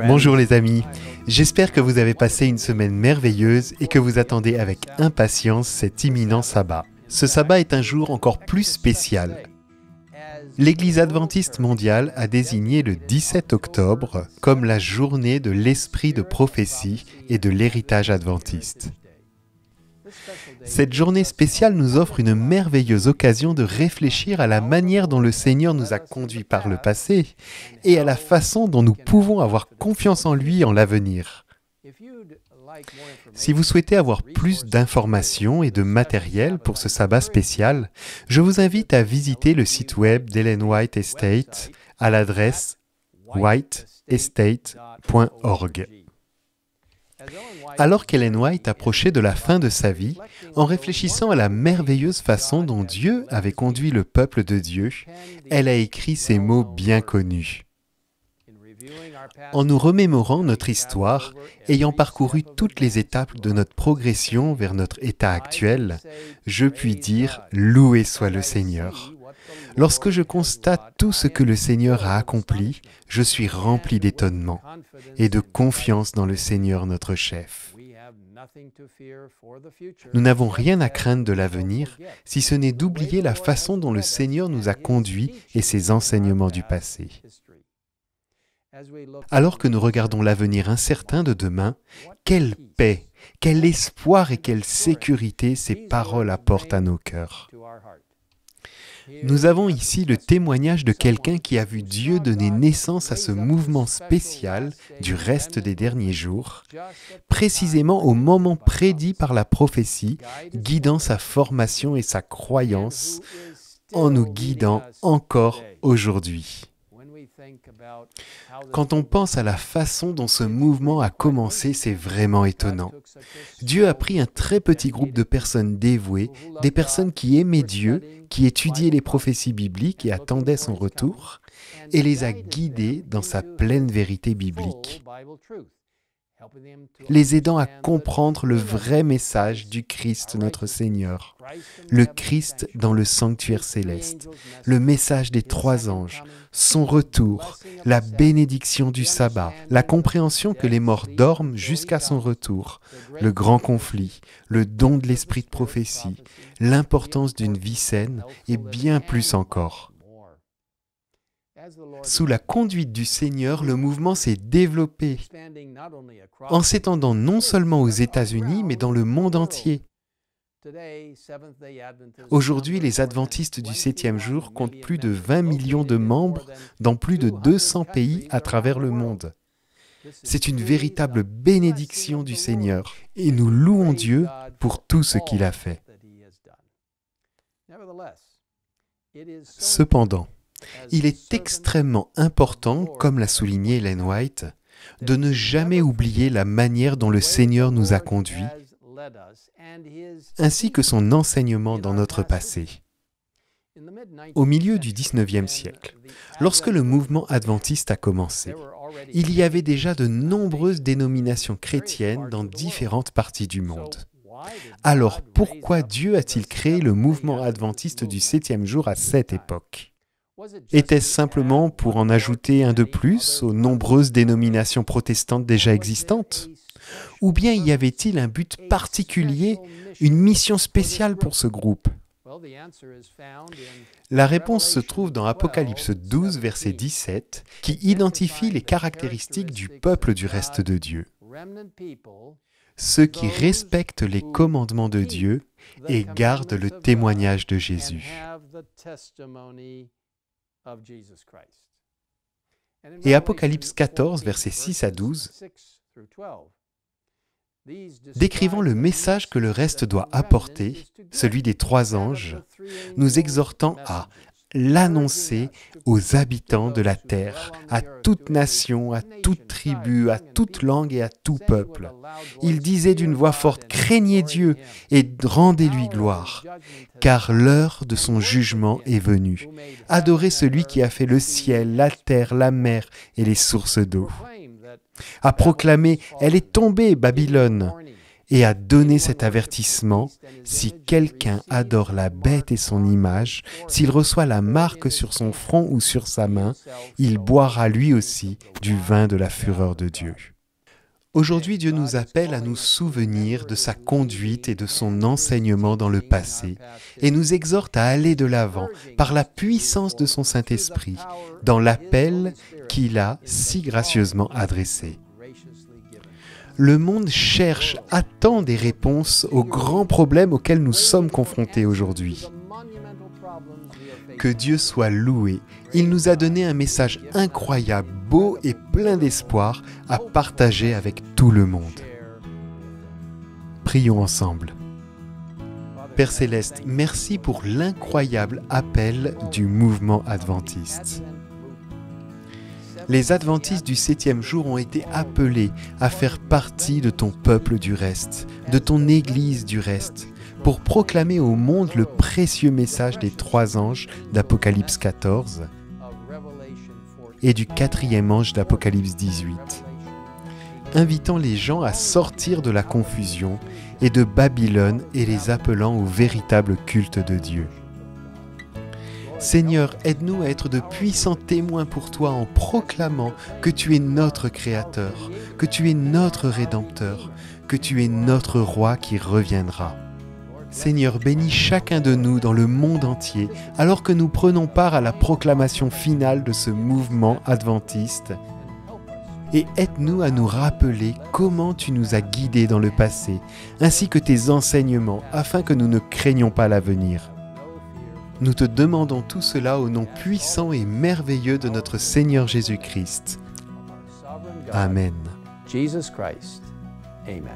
Bonjour les amis, j'espère que vous avez passé une semaine merveilleuse et que vous attendez avec impatience cet imminent sabbat. Ce sabbat est un jour encore plus spécial. L'Église adventiste mondiale a désigné le 17 octobre comme la journée de l'esprit de prophétie et de l'héritage adventiste. Cette journée spéciale nous offre une merveilleuse occasion de réfléchir à la manière dont le Seigneur nous a conduits par le passé et à la façon dont nous pouvons avoir confiance en lui en l'avenir. Si vous souhaitez avoir plus d'informations et de matériel pour ce sabbat spécial, je vous invite à visiter le site web d'Ellen White Estate à l'adresse whiteestate.org. Alors qu'Ellen White approchait de la fin de sa vie, en réfléchissant à la merveilleuse façon dont Dieu avait conduit le peuple de Dieu, elle a écrit ces mots bien connus. En nous remémorant notre histoire, ayant parcouru toutes les étapes de notre progression vers notre état actuel, je puis dire « Loué soit le Seigneur ». Lorsque je constate tout ce que le Seigneur a accompli, je suis rempli d'étonnement et de confiance dans le Seigneur notre chef. Nous n'avons rien à craindre de l'avenir, si ce n'est d'oublier la façon dont le Seigneur nous a conduits et ses enseignements du passé. Alors que nous regardons l'avenir incertain de demain, quelle paix, quel espoir et quelle sécurité ces paroles apportent à nos cœurs. Nous avons ici le témoignage de quelqu'un qui a vu Dieu donner naissance à ce mouvement spécial du reste des derniers jours, précisément au moment prédit par la prophétie, guidant sa formation et sa croyance, en nous guidant encore aujourd'hui. Quand on pense à la façon dont ce mouvement a commencé, c'est vraiment étonnant. Dieu a pris un très petit groupe de personnes dévouées, des personnes qui aimaient Dieu, qui étudiaient les prophéties bibliques et attendaient son retour, et les a guidées dans sa pleine vérité biblique, les aidant à comprendre le vrai message du Christ notre Seigneur, le Christ dans le sanctuaire céleste, le message des 3 anges, son retour, la bénédiction du sabbat, la compréhension que les morts dorment jusqu'à son retour, le grand conflit, le don de l'esprit de prophétie, l'importance d'une vie saine et bien plus encore. Sous la conduite du Seigneur, le mouvement s'est développé, en s'étendant non seulement aux États-Unis, mais dans le monde entier. Aujourd'hui, les adventistes du 7e jour comptent plus de 20 millions de membres dans plus de 200 pays à travers le monde. C'est une véritable bénédiction du Seigneur, et nous louons Dieu pour tout ce qu'il a fait. Cependant, il est extrêmement important, comme l'a souligné Ellen White, de ne jamais oublier la manière dont le Seigneur nous a conduits, ainsi que son enseignement dans notre passé. Au milieu du 19e siècle, lorsque le mouvement adventiste a commencé, il y avait déjà de nombreuses dénominations chrétiennes dans différentes parties du monde. Alors pourquoi Dieu a-t-il créé le mouvement adventiste du 7e jour à cette époque ? Était-ce simplement pour en ajouter un de plus aux nombreuses dénominations protestantes déjà existantes ? Ou bien y avait-il un but particulier, une mission spéciale pour ce groupe ? La réponse se trouve dans Apocalypse 12, verset 17, qui identifie les caractéristiques du peuple du reste de Dieu. Ceux qui respectent les commandements de Dieu et gardent le témoignage de Jésus. Et Apocalypse 14, versets 6 à 12, décrivant le message que le reste doit apporter, celui des 3 anges, nous exhortant à l'annoncer aux habitants de la terre, à toute nation, à toute tribu, à toute langue et à tout peuple. Il disait d'une voix forte, « Craignez Dieu et rendez-lui gloire, car l'heure de son jugement est venue. Adorez celui qui a fait le ciel, la terre, la mer et les sources d'eau. » À proclamer, « Elle est tombée, Babylone, et a donné cet avertissement: si quelqu'un adore la bête et son image, s'il reçoit la marque sur son front ou sur sa main, il boira lui aussi du vin de la fureur de Dieu. Aujourd'hui, Dieu nous appelle à nous souvenir de sa conduite et de son enseignement dans le passé et nous exhorte à aller de l'avant par la puissance de son Saint-Esprit dans l'appel qu'il a si gracieusement adressé. Le monde cherche, attend des réponses aux grands problèmes auxquels nous sommes confrontés aujourd'hui. Que Dieu soit loué, il nous a donné un message incroyable, beau et plein d'espoir à partager avec tout le monde. Prions ensemble. Père Céleste, merci pour l'incroyable appel du mouvement adventiste. Les adventistes du 7e jour ont été appelés à faire partie de ton peuple du reste, de ton Église du reste, pour proclamer au monde le précieux message des 3 anges d'Apocalypse 14 et du 4e ange d'Apocalypse 18, invitant les gens à sortir de la confusion et de Babylone et les appelant au véritable culte de Dieu. Seigneur, aide-nous à être de puissants témoins pour toi en proclamant que tu es notre Créateur, que tu es notre Rédempteur, que tu es notre Roi qui reviendra. Seigneur, bénis chacun de nous dans le monde entier alors que nous prenons part à la proclamation finale de ce mouvement adventiste et aide-nous à nous rappeler comment tu nous as guidés dans le passé ainsi que tes enseignements afin que nous ne craignions pas l'avenir. Nous te demandons tout cela au nom puissant et merveilleux de notre Seigneur Jésus-Christ. Amen. Jesus Christ. Amen.